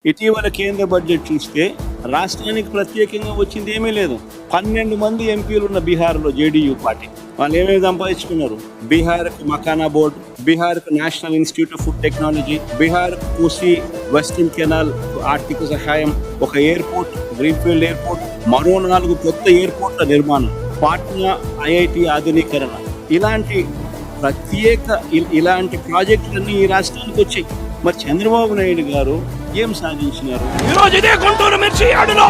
ఇటీవల కేంద్ర బడ్జెట్ చూస్తే రాష్ట్రానికి ప్రత్యేకంగా వచ్చింది ఏమీ లేదు. 12 మంది ఎంపీలు ఉన్న బీహార్లో జేడీయూ పార్టీ వాళ్ళు ఏమేమి సంపాదించుకున్నారు? బీహార్కు మకానా బోర్డు, బీహార్కు national institute of food technology, బీహార్కు కోసి వెస్టర్న్ కెనాల్ ఆర్థిక సహాయం, ఒక ఎయిర్పోర్ట్, గ్రీన్ఫీల్డ్ ఎయిర్పోర్ట్, మరో 4 కొత్త ఎయిర్పోర్ట్ల నిర్మాణం, పాట్నా ఐఐటి ఆధునీకరణ, ఇలాంటి ప్రాజెక్టులన్నీ ఈ రాష్ట్రానికి వచ్చాయి. మరి చంద్రబాబు నాయుడు గారు ఏం సాధించినారు? ఈరోజు ఇదే గుంటూరు మిర్చి యార్డులో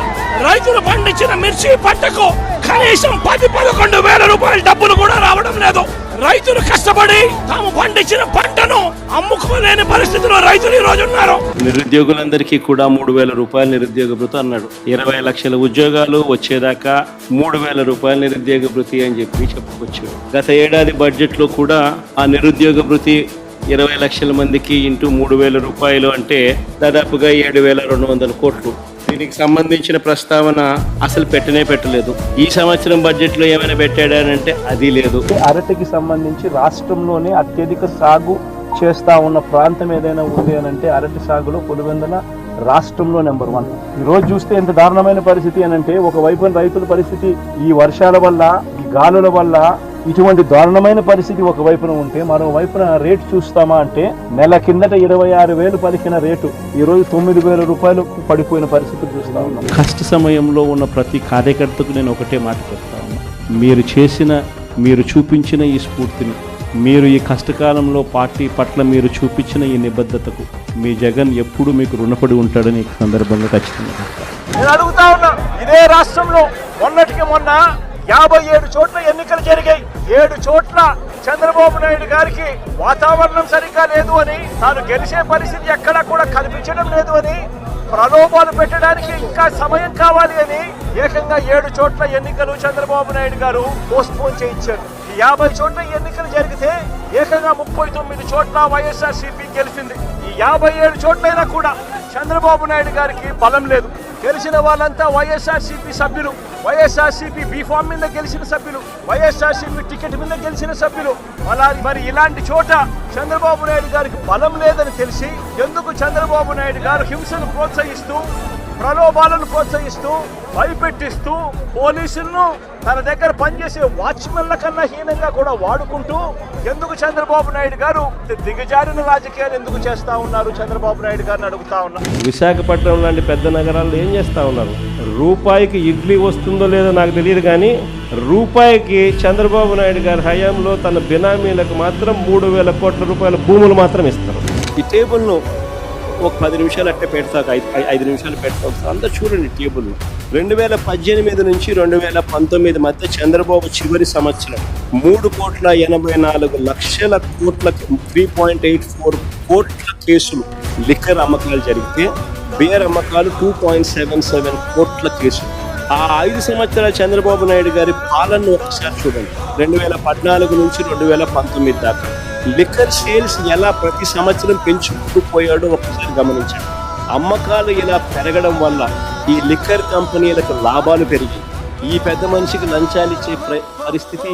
రైతులు పండించిన మిర్చి పంటకు కనీసం 10-11 వేల రూపాయల డబ్బులు కూడా రావడం లేదు. రైతులు కష్టపడి తాము పండించిన పంటను అమ్ముకోలేని పరిస్థితిలో రైతులు ఈ రోజు ఉన్నారు. నిరుద్యోగులందరికీ కూడా 3,000 రూపాయలు నిరుద్యోగ భృతి అన్నాడు. 20 లక్షల ఉద్యోగాలు వచ్చేదాకా 3,000 రూపాయలు నిరుద్యోగ భృతి అని చెప్పుకొచ్చాడు. గత ఏడాది బడ్జెట్ లో కూడా ఆ నిరుద్యోగ భృతి 20 లక్షల మందికి ఇంటూ 3,000 రూపాయలు అంటే దాదాపుగా 7,200 కోట్లు. దీనికి సంబంధించిన ప్రస్తావన అసలు పెట్టలేదు. ఈ సంవత్సరం బడ్జెట్ లో ఏమైనా పెట్టాడంటే అది లేదు. అరటికి సంబంధించి రాష్ట్రంలోనే అత్యధిక సాగు చేస్తా ఉన్న ప్రాంతం ఏదైనా ఉంది అని అంటే అరటి సాగులో పులివెందుల రాష్ట్రంలో నెంబర్ 1. ఈ రోజు చూస్తే ఎంత దారుణమైన పరిస్థితి అని అంటే, ఒకవైపున రైతుల పరిస్థితి ఈ వర్షాల వల్ల, ఈ గాలుల వల్ల ఇటువంటి దారుణమైన పరిస్థితి ఒకవైపున ఉంటే, మరోవైపున రేటు చూస్తామా అంటే నెల కిందట 26,000 పలికిన రేటు ఈ రోజు 9,000 రూపాయలకు పడిపోయిన పరిస్థితులు చూస్తా ఉన్నాం. కష్ట సమయంలో ఉన్న ప్రతి కార్యకర్తకు నేను ఒకటే మాట చెప్తా ఉన్నా, మీరు చూపించిన ఈ స్ఫూర్తిని, మీరు ఈ కష్టకాలంలో పార్టీ పట్ల మీరు చూపించిన ఈ నిబద్ధతకు మీ జగన్ ఎప్పుడు మీకు రుణపడి ఉంటాడని ఈ సందర్భంగా ఖచ్చితంగా నేను అడుగుతా ఉన్నా. ఇదే రాష్ట్రంలో మొన్నటికి మొన్న 57 చోట్ల ఎన్నికలు జరిగాయి. 7 చోట్ల చంద్రబాబు నాయుడు గారికి వాతావరణం సరిగ్గా లేదు అని, తాను గెలిచే పరిస్థితి ఎక్కడా కూడా కనిపించడం లేదు అని, ప్రలోభాలు పెట్టడానికి ఇంకా సమయం కావాలి అని ఏకంగా 7 చోట్ల ఎన్నికలు చంద్రబాబు నాయుడు గారు పోస్ట్పోన్ చేయించారు. 50 చోట్ల ఎన్నికలు జరిగితే ఏకంగా 39 చోట్ల వైఎస్ఆర్సీపీ గెలిచింది. ఈ 57 చోట్లైనా కూడా చంద్రబాబు నాయుడు గారికి బలం లేదు. గెలిచిన వాళ్ళంతా వైఎస్ఆర్సీపీ సభ్యులు, వైఎస్ఆర్సీపీ బీఫామ్ మీద గెలిచిన సభ్యులు, వైఎస్ఆర్సీపీ టికెట్ మీద గెలిచిన సభ్యులు. మరి ఇలాంటి చోట చంద్రబాబు నాయుడు గారికి బలం లేదని తెలిసి ఎందుకు చంద్రబాబు నాయుడు గారు హింసను ప్రోత్సహిస్తూ, ప్రలోభాలను ప్రోత్సహిస్తూ, భయపెట్టిస్తూ, పోలీసులను తన దగ్గర పనిచేసే వాచ్మెన్ల కన్నా హీనంగా కూడా వాడుకుంటూ ఎందుకు చంద్రబాబు నాయుడు గారు దిగజారిన రాజకీయాలు ఎందుకు చేస్తా ఉన్నారు? చంద్రబాబు నాయుడు గారిని అడుగుతా ఉన్నా. విశాఖపట్నం లాంటి పెద్ద నగరాల్లో ఏం చేస్తా ఉన్నారు? రూపాయికి ఇడ్లీ వస్తుందో లేదో నాకు తెలియదు, కానీ రూపాయికి చంద్రబాబు నాయుడు గారి హయాంలో తన బినామీలకు మాత్రం 3,000 కోట్ల రూపాయల భూములు మాత్రం ఇస్తారు. ఈ టేబుల్ను ఒక 10 నిమిషాలు అట్టే పెడతా, 5 నిమిషాలు పెడతా. అంతా చూడండి టేబుల్. 2018 నుంచి 2019 మధ్య చంద్రబాబు చివరి సంవత్సరం 3,84,00,000 కోట్ల 3.84 కోట్ల కేసులు లిక్కర్ అమ్మకాలు జరిగితే, బేర్ అమ్మకాలు 2.77 కోట్ల కేసులు. ఆ 5 సంవత్సరాల చంద్రబాబు నాయుడు గారి పాలనను ఒకసారి చూడండి. 2014 నుంచి 2019 దాకా లిక్కర్ సేల్స్ ఎలా ప్రతి సంవత్సరం పెంచుకుంటూ పోయాడో ఒకసారి గమనించండి. అమ్మకాలు ఇలా పెరగడం వల్ల ఈ లిక్కర్ కంపెనీలకు లాభాలు పెరిగి ఈ పెద్ద మనిషికి లంచాలు ఇచ్చే పరిస్థితి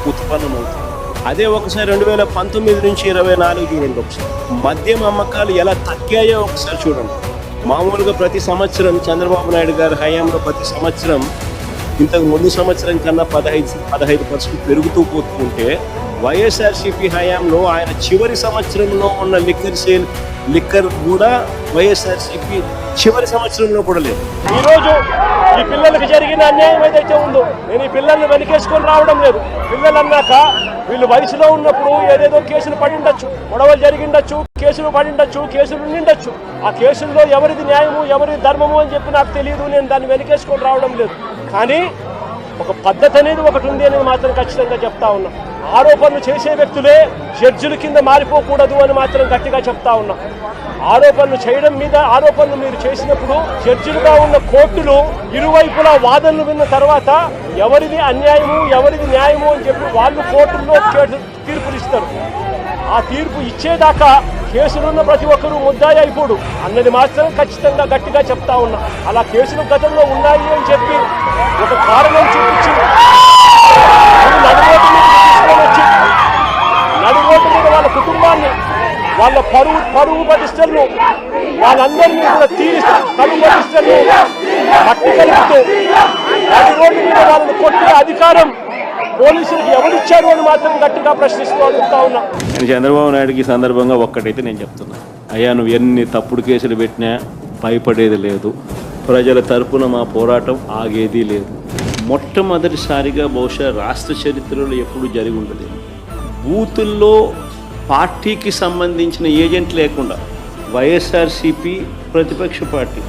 ఉత్పన్నమవుతుంది. అదే ఒకసారి 2019 నుంచి 24 చూడండి. ఒకసారి మద్యం అమ్మకాలు ఎలా తగ్గాయో ఒకసారి చూడండి. మామూలుగా ప్రతి సంవత్సరం చంద్రబాబు నాయుడు గారి హయాంలో ప్రతి సంవత్సరం ఇంతకు ముందు సంవత్సరం కన్నా 15% పెరుగుతూ పోతూ ఉంటే, వైఎస్ఆర్సీపీ హయాంలో ఆయన చివరి సంవత్సరంలో ఉన్న లిక్కర్ కూడా వైఎస్ఆర్సీపీ చివరి సంవత్సరంలో కూడా లేదు. ఈరోజు ఈ పిల్లలకు జరిగిన అన్యాయం ఏదైతే ఉందో, నేను ఈ పిల్లల్ని వెనకేసుకొని రావడం లేదు. పిల్లలు అన్నాక వీళ్ళు వయసులో ఉన్నప్పుడు ఏదేదో కేసులు పడిండొచ్చు, గొడవలు జరిగిండొచ్చు, కేసులు పడిండొచ్చు, కేసులు ఉండిండొచ్చు. ఆ కేసుల్లో ఎవరిది న్యాయము, ఎవరిది ధర్మము అని చెప్పి నాకు తెలియదు. నేను దాన్ని వెనకేసుకొని రావడం లేదు. కానీ ఒక పద్ధతి అనేది ఒకటి ఉంది అనేది మాత్రం ఖచ్చితంగా చెప్తా ఉన్నా. ఆరోపణలు చేసే వ్యక్తులే జడ్జిల కింద మారిపోకూడదు అని మాత్రం గట్టిగా చెప్తా ఉన్నా. ఆరోపణలు చేయడం మీద ఆరోపణలు మీరు చేసినప్పుడు జడ్జిలుగా ఉన్న కోర్టులు ఇరువైపులా వాదనలు విన్న తర్వాత ఎవరిది అన్యాయము, ఎవరిది న్యాయము అని చెప్పి వాళ్ళు కోర్టుల్లో తీర్పులు ఇస్తారు. ఆ తీర్పు ఇచ్చేదాకా కేసులున్న ప్రతి ఒక్కరూ ముద్దాయి అయిపోడు అన్నది మాత్రం ఖచ్చితంగా గట్టిగా చెప్తా ఉన్నా. అలా కేసులు గతంలో ఉన్నాయి అని చెప్పి ఒక కారణం చూపించి నడురోడ్డు మీద వాళ్ళ కుటుంబాన్ని వాళ్ళ పరువు ప్రతిష్టలు వాళ్ళందరినీ కూడా తీరి కలుగు ప్రతిష్టలు మట్టి కలుపుతూ అది రోడ్డు మీద వాళ్ళని కొట్టే అధికారం పోలీసులకు ఎవరిచ్చారు అని మాత్రం గట్టిగా ప్రశ్నిస్తూ అడుగుతా ఉన్నా. నేను చంద్రబాబు నాయుడుకి ఈ సందర్భంగా ఒక్కటైతే నేను చెప్తున్నా, అయ్యా నువ్వు ఎన్ని తప్పుడు కేసులు పెట్టినా భయపడేది లేదు, ప్రజల తరపున మా పోరాటం ఆగేది లేదు. మొట్టమొదటిసారిగా బహుశా రాష్ట్ర చరిత్రలో ఎప్పుడు జరిగి ఉండదు, బూతుల్లో పార్టీకి సంబంధించిన ఏజెంట్ లేకుండా వైఎస్ఆర్సీపీ ప్రతిపక్ష పార్టీ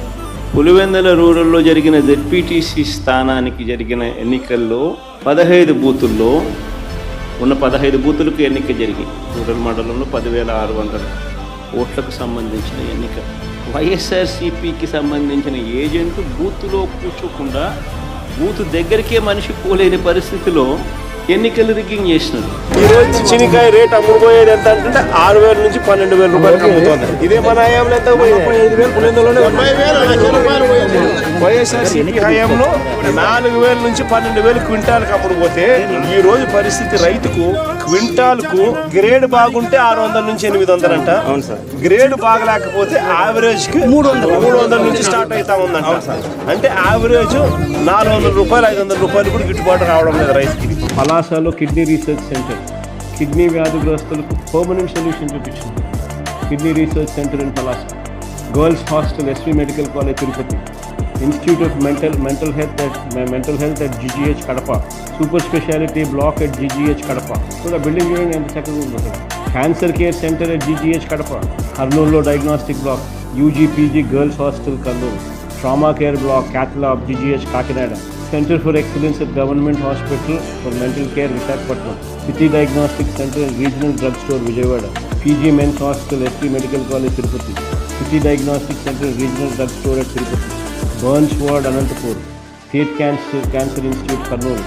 పులివెందుల రూరల్లో జరిగిన జెడ్పీటీసీ స్థానానికి జరిగిన ఎన్నికల్లో 15 బూతుల్లో ఉన్న 15 బూతులకు ఎన్నిక జరిగి రూరల్ మండలంలో 10,600 ఓట్లకు సంబంధించిన ఎన్నిక. వైఎస్ఆర్సీపీకి సంబంధించిన ఏజెంట్ బూత్లో కూర్చోకుండా బూత్ దగ్గరికే మనిషి పోలేని పరిస్థితిలో ఎన్నికలు రిగ్గింగ్ చేసినారు. ఈ రోజు చినికాయ రేట్ అమ్ముడుపోయేది ఎంత అంటే 6,000 నుంచి 12,000 రూపాయలకి అమ్ముతోంది. ఇదే మన హయాంలో ఎంత పోయింది? వైఎస్ఆర్సీపీ హయాంలో 4,000 నుంచి 12,000 క్వింటాల్కి అమ్ముడుపోతే ఈ రోజు పరిస్థితి రైతుకు క్వింటాల్కు గ్రేడ్ బాగుంటే 600 నుంచి 800 అంట. అవును సార్. గ్రేడ్ బాగలేకపోతే యావరేజ్ కి 300 నుంచి స్టార్ట్ అవుతా ఉందంట. అంటే యావరేజ్ 400 రూపాయలు 500 రూపాయలు కూడా గిట్టుబాటు రావడం లేదు రైతుకి. పలాసలో కిడ్నీ రీసెర్చ్ సెంటర్ కిడ్నీ వ్యాధిగ్రస్తులకు పర్మనెంట్ సొల్యూషన్ చూపించింది. Kidney research centre in Palasa, girls hostel SV medical college Tirupati, institute of mental health at GGH Kadapa, super speciality block at GGH Kadapa. కూడా బిల్డింగ్ చూడండి ఎంత చక్కగా ఉంటుంది. Cancer care centre at GGH Kadapa, కర్నూలులో diagnostic block, UGPG girls hostel Kurnool, trauma care block cath lab GGH Kakinada, centre for excellence at government hospital for mental care Visakhapatnam, city diagnostic centre and regional drug store Vijayawada, PG men's hostel SV medical college Tirupati, city diagnostic centre regional drug store at Tirupati, burns ward Anantapur, state cancer institute Kurnool,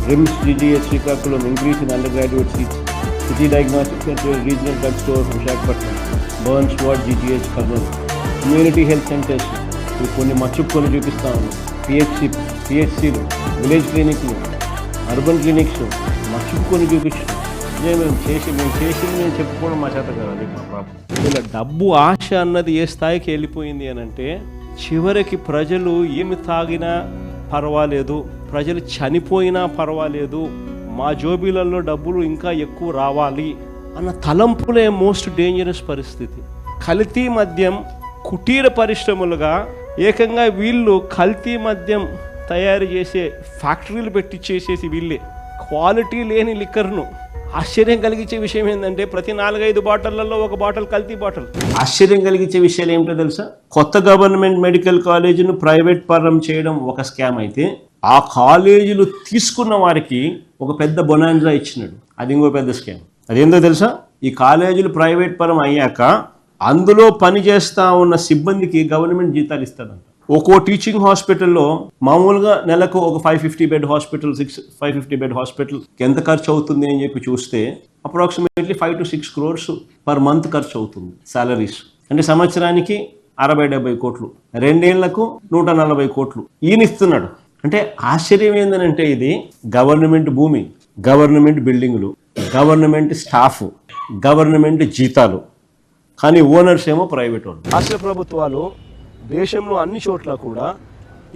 RIMS GGH Srikakulam, increase in undergraduate seats, city diagnostic centre regional drug store Visakhapatnam, burns ward GGH Kurnool, community health centres ఇవి కొన్ని మచ్చుకొని చూపిస్తా ఉన్నాం. పిహెచ్సిలు, village క్లినిక్లు, urban clinics మచ్చుకొని చూపించాం. మేము చెప్పుకోవడం మా చేత కదా, అది మా ప్రాబ్లం. ఇలా డబ్బు ఆశ అన్నది ఏ స్థాయికి వెళ్ళిపోయింది అని అంటే చివరికి ప్రజలు ఏమి తాగినా పర్వాలేదు, ప్రజలు చనిపోయినా పర్వాలేదు, మా జోబీలలో డబ్బులు ఇంకా ఎక్కువ రావాలి అన్న తలంపులే మోస్ట్ డేంజరస్ పరిస్థితి. కల్తీ మద్యం కుటీర పరిశ్రమలుగా ఏకంగా వీళ్ళు కల్తీ మద్యం తయారు చేసే ఫ్యాక్టరీలు పెట్టించేసేసి వీళ్ళే క్వాలిటీ లేని లిక్కర్ను. ఆశ్చర్యం కలిగించే విషయం ఏంటంటే ప్రతి 4-5 బాటిళ్లలో ఒక బాటిల్ కల్తీ బాటిల్. ఆశ్చర్యం కలిగించే విషయాలు ఏమిటో తెలుసా? కొత్త గవర్నమెంట్ మెడికల్ కాలేజీను ప్రైవేట్ పరం చేయడం ఒక స్కామ్ అయితే, ఆ కాలేజీలు తీసుకున్న వారికి ఒక పెద్ద బొనాన్జా ఇచ్చినాడు, అది ఇంకో పెద్ద స్కామ్. అదేందో తెలుసా? ఈ కాలేజీలు ప్రైవేట్ పరం అయ్యాక అందులో పనిచేస్తా ఉన్న సిబ్బందికి గవర్నమెంట్ జీతాలు ఇస్తాడంట. ఒక్కో టీచింగ్ హాస్పిటల్లో మామూలుగా నెలకు ఒక 550 బెడ్ హాస్పిటల్, 550 బెడ్ హాస్పిటల్ ఎంత ఖర్చు అవుతుంది అని చెప్పి చూస్తే approximately 5 to 6 crores per month ఖర్చు అవుతుంది సాలరీస్. అంటే సంవత్సరానికి 60-70 కోట్లు, 2 ఏళ్లకు 140 కోట్లు ఈయన ఇస్తున్నాడు. అంటే ఆశ్చర్యం ఏంటంటే ఇది గవర్నమెంట్ భూమి, గవర్నమెంట్ బిల్డింగులు, గవర్నమెంట్ స్టాఫ్, గవర్నమెంట్ జీతాలు, కానీ ఓనర్స్ ఏమో ప్రైవేట్ వాళ్ళు. రాష్ట్ర ప్రభుత్వాలు దేశంలో అన్ని చోట్ల కూడా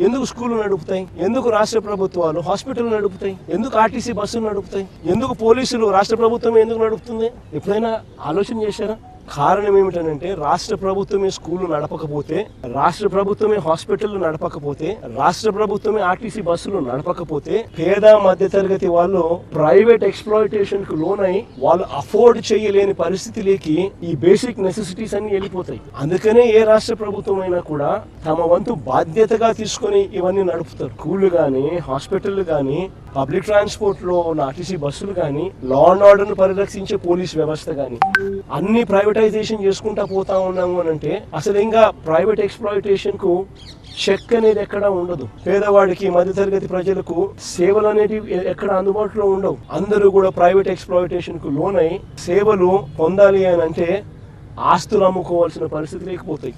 ఎందుకు స్కూళ్ళు నడుపుతాయి? ఎందుకు రాష్ట్ర ప్రభుత్వాలు హాస్పిటల్ నడుపుతాయి? ఎందుకు ఆర్టీసీ బస్సులు నడుపుతాయి? ఎందుకు పోలీసులు రాష్ట్ర ప్రభుత్వం ఎందుకు నడుపుతుంది? ఎప్పుడైనా ఆలోచన చేశారా? కారణం ఏమిటంటే రాష్ట్ర ప్రభుత్వమే స్కూళ్ళు నడపకపోతే, రాష్ట్ర ప్రభుత్వమే హాస్పిటల్ నడపకపోతే, రాష్ట్ర ప్రభుత్వమే ఆర్టీసీ బస్సులు నడపకపోతే పేద మధ్య తరగతి వాళ్ళు ప్రైవేట్ ఎక్స్ప్లాయిటేషన్ కు లోనై వాళ్ళు అఫోర్డ్ చేయలేని పరిస్థితిలోకి ఈ బేసిక్ నెసెసిటీస్ అన్ని వెళ్ళిపోతాయి. అందుకనే ఏ రాష్ట్ర ప్రభుత్వం అయినా కూడా తమ వంతు బాధ్యతగా తీసుకొని ఇవన్నీ నడుపుతారు. స్కూళ్ళు కానీ, హాస్పిటల్ కానీ, పబ్లిక్ ట్రాన్స్పోర్ట్ లో ఉన్న ఆర్టీసీ బస్సులు కానీ, లా అండ్ ఆర్డర్ ను పరిరక్షించే పోలీస్ వ్యవస్థ కానీ అన్ని ప్రైవేటైజేషన్ చేసుకుంటా పోతా ఉన్నాము అని అంటే అసలు ఇంకా ప్రైవేట్ ఎక్స్ప్లాయిటేషన్ కు చెక్ అనేది ఎక్కడ ఉండదు. పేదవాడికి, మధ్యతరగతి ప్రజలకు సేవలు అనేటివి ఎక్కడ అందుబాటులో ఉండవు. అందరూ కూడా ప్రైవేట్ ఎక్స్ప్లాయిటేషన్ కు లోనై సేవలు పొందాలి అని అంటే ఆస్తులు అమ్ముకోవాల్సిన పరిస్థితి లేకపోతాయి.